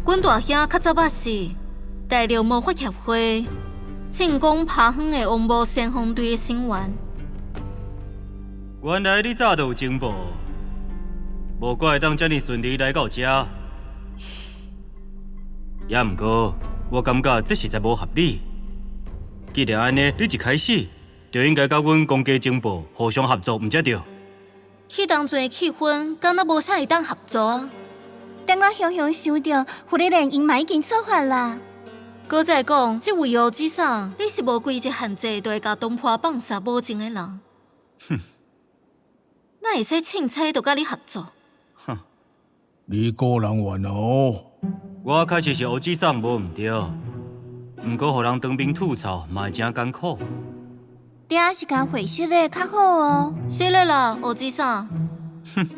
阮大兄较早捌是大陆魔法协会进攻爬远的王母先锋队的成员。原来你早就有情报，无怪会当遮尔顺利来到遮。也毋过，我感觉这实在无合理。既然安尼，你一开始就应该甲阮公家情报互相合作，毋才对。迄当阵的气氛，敢若无啥会当合作啊。等我雄雄想到，胡丽莲因嘛已经错法啦。搁再讲，这位欧子桑，你是无规则限制，就会甲东坡放杀无情的人。哼，哪会使凊彩就甲你合作？哼，你个人冤哦。我确实是欧子桑无毋对，毋过互人当面吐槽嘛会真艰苦。爹是甲回息的较好哦。是嘞啦，欧子桑。哼。